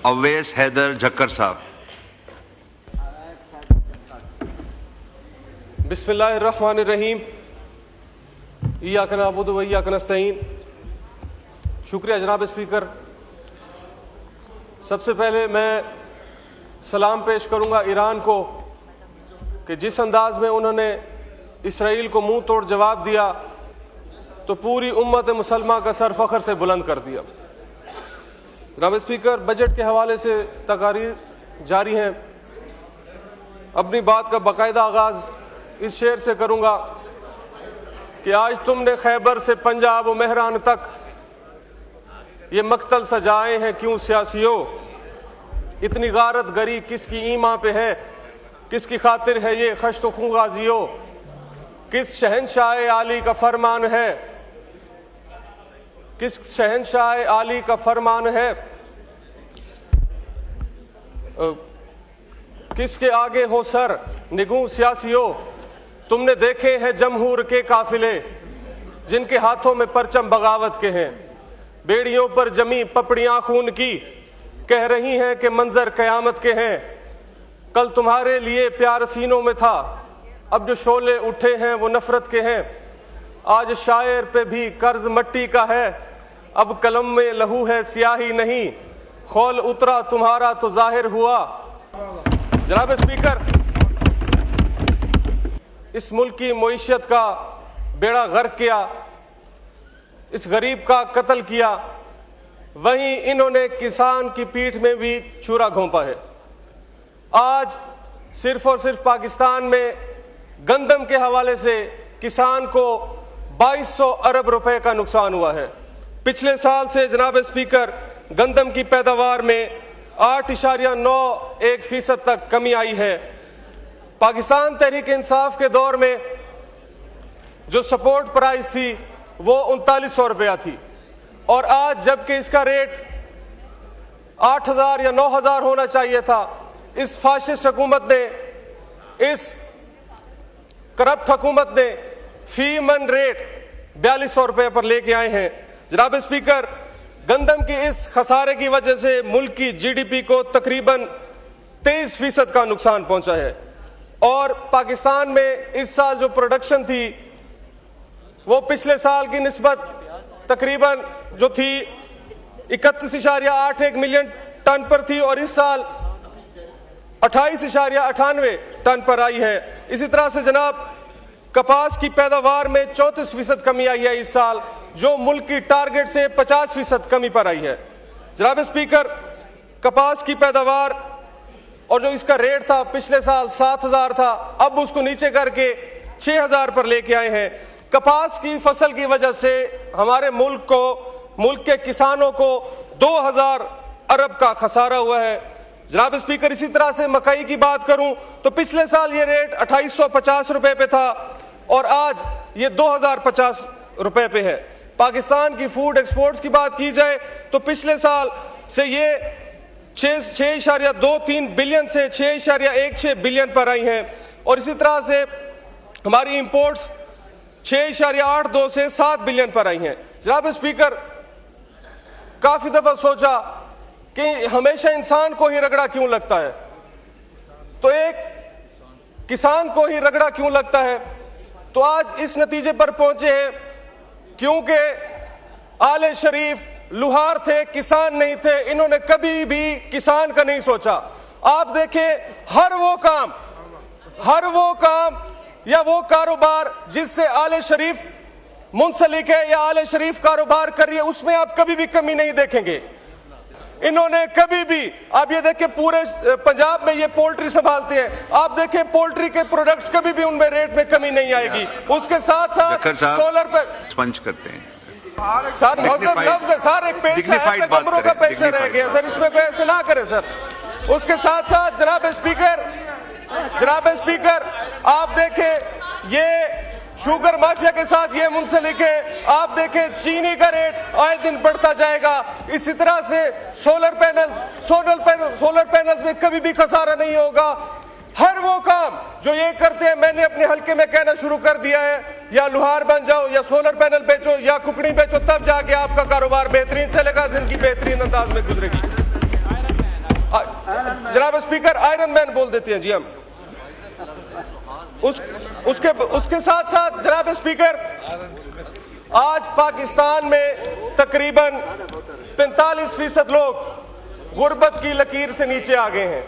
अवैस हैदर झक्कर साहब। बिस्मिल्लाहिर्रहमानिर्रहीम। इय्याक नअबुदु व इय्याक नस्तईन। शुक्रिया जनाब स्पीकर। सबसे पहले मैं सलाम पेश करूंगा ईरान को कि जिस अंदाज में उन्होंने इसराइल को मुंह तोड़ जवाब दिया तो पूरी उम्मत मुसलमा का सर फख्र से बुलंद कर दिया। जनाब स्पीकर, बजट के हवाले से तकारीर जारी हैं। अपनी बात का बाकायदा आगाज़ इस शेर से करूंगा कि आज तुमने खैबर से पंजाब व मेहरान तक ये मकतल सजाए हैं क्यों सियासियों। इतनी गारत गरी किसकी ईमा पे है, किसकी खातिर है ये खश्त खूं गाजियों। किस शहनशाह आली का फरमान है, किस शहनशाह आली का फरमान है। किसके आगे हो सर निगूं सियासियों। तुमने देखे हैं जमहूर के काफिले जिनके हाथों में परचम बगावत के हैं। बेड़ियों पर जमी पपड़ियां खून की कह रही हैं कि मंजर कयामत के हैं। कल तुम्हारे लिए प्यार सीनों में था, अब जो शोले उठे हैं वो नफरत के हैं। आज शायर पे भी कर्ज मट्टी का है, अब कलम में लहू है स्याही नहीं। खौल उतरा तुम्हारा तो जाहिर हुआ। जनाब स्पीकर, इस मुल्क की मईशत का बेड़ा गर्क किया, इस गरीब का कत्ल किया, वहीं इन्होंने किसान की पीठ में भी छुरा घोंपा है। आज सिर्फ और सिर्फ पाकिस्तान में गंदम के हवाले से किसान को 2200 अरब रुपए का नुकसान हुआ है। पिछले साल से जनाब स्पीकर गंदम की पैदावार में 8.91% तक कमी आई है। पाकिस्तान तहरीक इंसाफ के दौर में जो सपोर्ट प्राइस थी वो 3900 रुपया थी, और आज जबकि इसका रेट 8000 या 9000 होना चाहिए था, इस फाशिस्ट हुकूमत ने, इस करप्ट हुकूमत ने फी मन रेट 4200 रुपये पर लेके आए हैं। जनाब स्पीकर, गंदम की इस खसारे की वजह से मुल्क की जीडीपी को तकरीबन 23% का नुकसान पहुंचा है, और पाकिस्तान में इस साल जो प्रोडक्शन थी वो पिछले साल की निस्बत तकरीबन जो थी 31.81 मिलियन टन पर थी, और इस साल 28.98 टन पर आई है। इसी तरह से जनाब कपास की पैदावार में 34% कमी आई है इस साल, जो मुल्क की टारगेट से 50% कमी पर आई है। जनाब स्पीकर, कपास की पैदावार और जो इसका रेट था पिछले साल 7000 था, अब उसको नीचे करके 6000 पर लेके आए हैं। कपास की फसल की वजह से हमारे मुल्क को, मुल्क के किसानों को 2000 अरब का खसारा हुआ है। जनाब स्पीकर, इसी तरह से मकई की बात करूं तो पिछले साल ये रेट 2850 रुपए पे था और आज ये 2050 रुपए पे है। पाकिस्तान की फूड एक्सपोर्ट्स की बात की जाए तो पिछले साल से ये 6.23 बिलियन से 6.16 बिलियन पर आई हैं, और इसी तरह से हमारी इंपोर्ट्स 6.82 से 7 बिलियन पर आई हैं। जनाब स्पीकर, काफी दफा सोचा कि हमेशा इंसान को ही रगड़ा क्यों लगता है, तो एक किसान को ही रगड़ा क्यों लगता है। तो आज इस नतीजे पर पहुंचे हैं क्योंकि आले शरीफ लुहार थे, किसान नहीं थे। इन्होंने कभी भी किसान का नहीं सोचा। आप देखें, हर वो काम या वो कारोबार जिससे आले शरीफ मुंसलिक है या आले शरीफ कारोबार कर रही है, उसमें आप कभी भी कमी नहीं देखेंगे। इन्होंने कभी भी, आप ये देखें, पूरे पंजाब में ये पोल्ट्री संभालते हैं, आप देखें पोल्ट्री के प्रोडक्ट्स कभी भी उनमें रेट में कमी नहीं आएगी। उसके साथ साथ सोलर पे स्पंज करते हैं। सर सर एक पेशा है, कमरों का पेशा रह गया सर, इसमें कोई ऐसे ना करे सर। उसके साथ साथ जनाब स्पीकर आप देखें ये शुगर माफिया के साथ ये मुंसलिक है। आप देखें चीनी का रेट आए दिन बढ़ता जाएगा। इसी तरह से सोलर पैनल्स में कभी भी खसारा नहीं होगा। हर वो काम जो ये करते हैं, मैंने अपने हल्के में कहना शुरू कर दिया है, या लुहार बन जाओ या सोलर पैनल बेचो या कुकड़ी बेचो, तब जाके आपका कारोबार बेहतरीन चलेगा, जिंदगी बेहतरीन अंदाज में गुजरेगी। जनाब स्पीकर आयरन मैन बोल देते हैं जी हम। उसके साथ साथ जनाब स्पीकर, आज पाकिस्तान में तकरीबन 45% लोग गुर्बत की लकीर से नीचे आ गए हैं।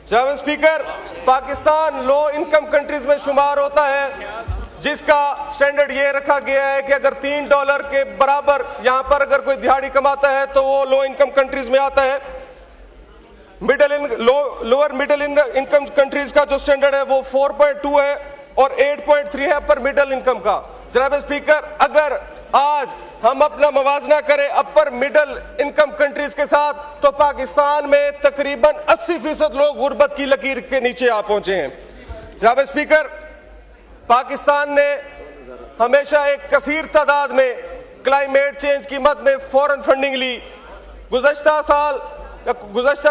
जनाब speaker, Pakistan low income countries में शुमार होता है, जिसका स्टैंडर्ड ये रखा गया है कि अगर $3 के बराबर यहां पर अगर कोई दिहाड़ी कमाता है तो वो लो इनकम कंट्रीज में आता है। लोअर मिडिल इनकम कंट्रीज का जो स्टैंडर्ड है वो 4.2 है और 8.3 है पर मिडिल इनकम का। जनाब स्पीकर, अगर आज हम अपना मवाजना करें अपर मिडिल इनकम कंट्रीज के साथ, तो पाकिस्तान में तकरीबन 80% लोग गुर्बत की लकीर के नीचे आ पहुंचे हैं। जनाब स्पीकर, पाकिस्तान ने हमेशा एक कसीर तादाद में क्लाइमेट चेंज की मद में फॉरेन फंडिंग ली। गुज़श्ता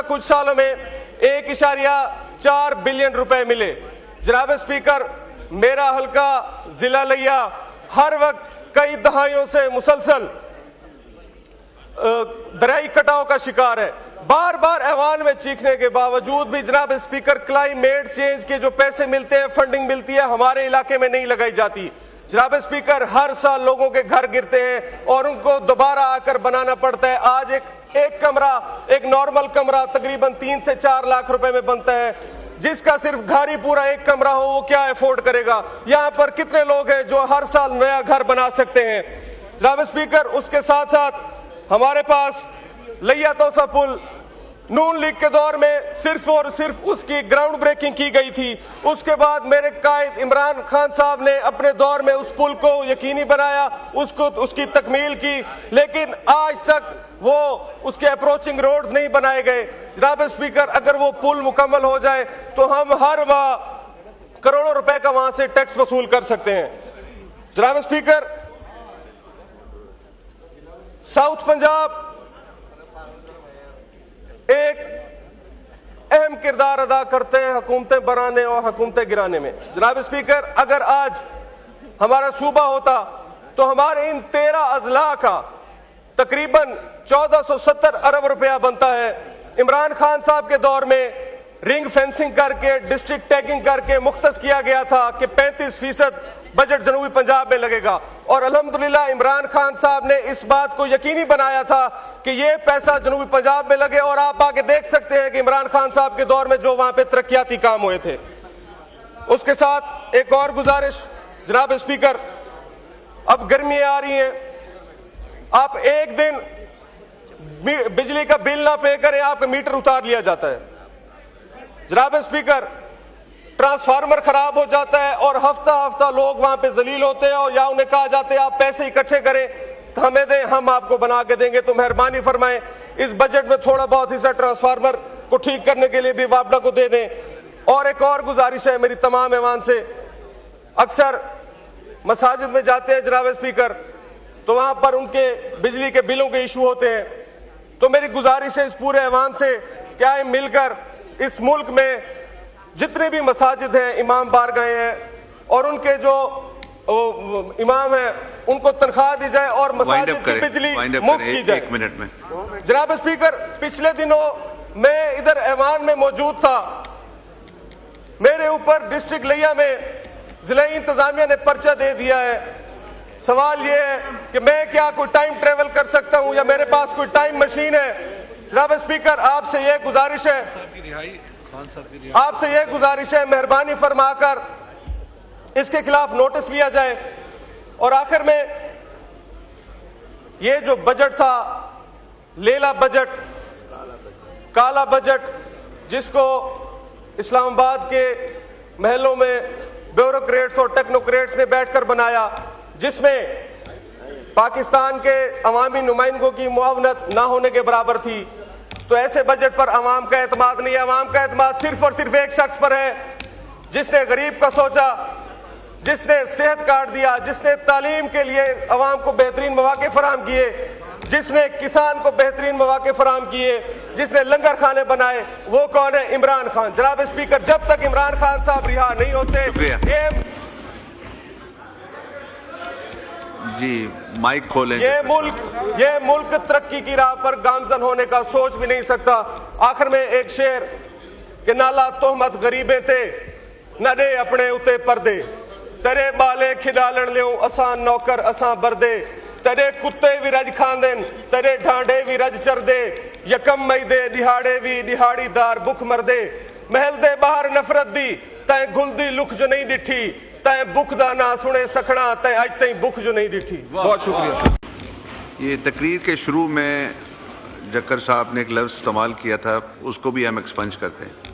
कुछ सालों में 1.4 बिलियन रुपए मिले। जनाब स्पीकर, मेरा हल्का जिला लिया हर वक्त कई दहाइयों से मुसलसल दरियाई कटाव का शिकार है। बार बार ऐवान में चीखने के बावजूद भी जनाब स्पीकर, क्लाइमेट चेंज के जो पैसे मिलते हैं, फंडिंग मिलती है, हमारे इलाके में नहीं लगाई जाती। जनाब स्पीकर, हर साल लोगों के घर गिरते हैं और उनको दोबारा आकर बनाना पड़ता है। आज एक कमरा, एक नॉर्मल कमरा तकरीबन 3 से 4 लाख रुपए में बनता है। जिसका सिर्फ घर ही पूरा एक कमरा हो, वो क्या अफोर्ड करेगा? यहाँ पर कितने लोग हैं जो हर साल नया घर बना सकते हैं? जनाब स्पीकर, उसके साथ साथ हमारे पास लिया तोसा पुल नून लीग के दौर में सिर्फ और सिर्फ उसकी ग्राउंड ब्रेकिंग की गई थी। उसके बाद मेरे कायद इमरान खान साहब ने अपने दौर में उस पुल को यकीनी बनाया, उसकी तकमील की, लेकिन आज तक वो उसके अप्रोचिंग रोड्स नहीं बनाए गए। जनाब स्पीकर, अगर वो पुल मुकम्मल हो जाए तो हम हर माह करोड़ों रुपए का वहां से टैक्स वसूल कर सकते हैं। जनाब स्पीकर, साउथ पंजाब एक अहम किरदार अदा करते हैं हुकूमतें बनाने और हुकूमतें गिराने में। जनाब स्पीकर, अगर आज हमारा सूबा होता तो हमारे इन 13 अजला का तकरीबन 1470 अरब रुपया बनता है। इमरान खान साहब के दौर में रिंग फेंसिंग करके, डिस्ट्रिक्ट टैगिंग करके मुख्तस किया गया था कि 35% बजट जनूबी पंजाब में लगेगा, और अल्हम्दुलिल्लाह इमरान खान साहब ने इस बात को यकीनी बनाया था कि ये पैसा जनूबी पंजाब में लगे। और आप आके देख सकते हैं कि इमरान खान साहब के दौर में जो वहां पे तरक्याती काम हुए थे। उसके साथ एक और गुजारिश जनाब स्पीकर, अब गर्मियां आ रही हैं, आप एक दिन बिजली का बिल ना पे करें, आपका मीटर उतार लिया जाता है। जनाब स्पीकर, ट्रांसफार्मर खराब हो जाता है और हफ्ता हफ्ता लोग वहां पे जलील होते हैं, और या उन्हें कहा जाता है आप पैसे इकट्ठे करें तो हमें दें, हम आपको बना के देंगे, तो मेहरबानी फरमाएं इस बजट में थोड़ा बहुत हिस्सा ट्रांसफार्मर को ठीक करने के लिए भी वापडा को दे दें। और एक और गुजारिश है मेरी तमाम ऐवान से, अक्सर मसाजिद में जाते हैं जनाब स्पीकर, तो वहां पर उनके बिजली के बिलों के इशू होते हैं। तो मेरी गुजारिश है इस पूरे ऐवान से, क्या है मिलकर इस मुल्क में जितने भी मसाजिद हैं, इमाम बारगाहें हैं, और उनके जो इमाम हैं उनको तनख्वाह दी जाए और मसाजिद की बिजली मुफ्त की जाए। 1 मिनट में जनाब स्पीकर, पिछले दिनों मैं इधर ऐवान में मौजूद था, मेरे ऊपर डिस्ट्रिक्ट लिया में जिला इंतजामिया ने पर्चा दे दिया है। सवाल ये है कि मैं क्या कोई टाइम ट्रेवल कर सकता हूं या मेरे पास कोई टाइम मशीन है? जनाब स्पीकर, आपसे यह गुजारिश है, मेहरबानी फरमाकर इसके खिलाफ नोटिस लिया जाए। और आखिर में ये जो बजट था, लेला बजट, काला बजट, जिसको इस्लामाबाद के महलों में ब्यूरोक्रेट्स और टेक्नोक्रेट्स ने बैठकर बनाया, जिसमें पाकिस्तान के अवामी नुमाइंदों की मुआवनत ना होने के बराबर थी, तो ऐसे बजट पर अवाम का एतमाद नहीं है। अवाम का एतमाद सिर्फ और सिर्फ एक शख्स पर है, जिसने गरीब का सोचा, जिसने सेहत कार्ड दिया, जिसने तालीम के लिए अवाम को बेहतरीन मौके फराहम किए, जिसने किसान को बेहतरीन मौके फराहम किए, जिसने लंगर खाने बनाए, वो कौन है? इमरान खान। जनाब स्पीकर, जब तक इमरान खान साहब रिहा नहीं होते, जी माइक खोलें। ये मुल्क तरक्की की राह पर गामजन होने का सोच भी नहीं सकता। आखिर में एक शेर कि नाला तोहमत गरीबे ते न दे अपने उते पर्दे, तेरे बाले खिडालन लियो असां नौकर असां बरदे, तेरे कुत्ते भी रज खांदेन तेरे ढांडे भी रज चरदे, यकम मई दे दिहाड़े भी दिहाड़ीदार बुख मरदे, महल दे बाहर नफरत दी तै गुल दी लुक जो नहीं डिठी, तै बुख दा ना सुने सकना तै अज तई बुख जो नहीं डिठी। बहुत शुक्रिया। ये तकरीर के शुरू में जक्कर साहब ने एक लफ्ज़ इस्तेमाल किया था, उसको भी हम एक्सपंज करते हैं।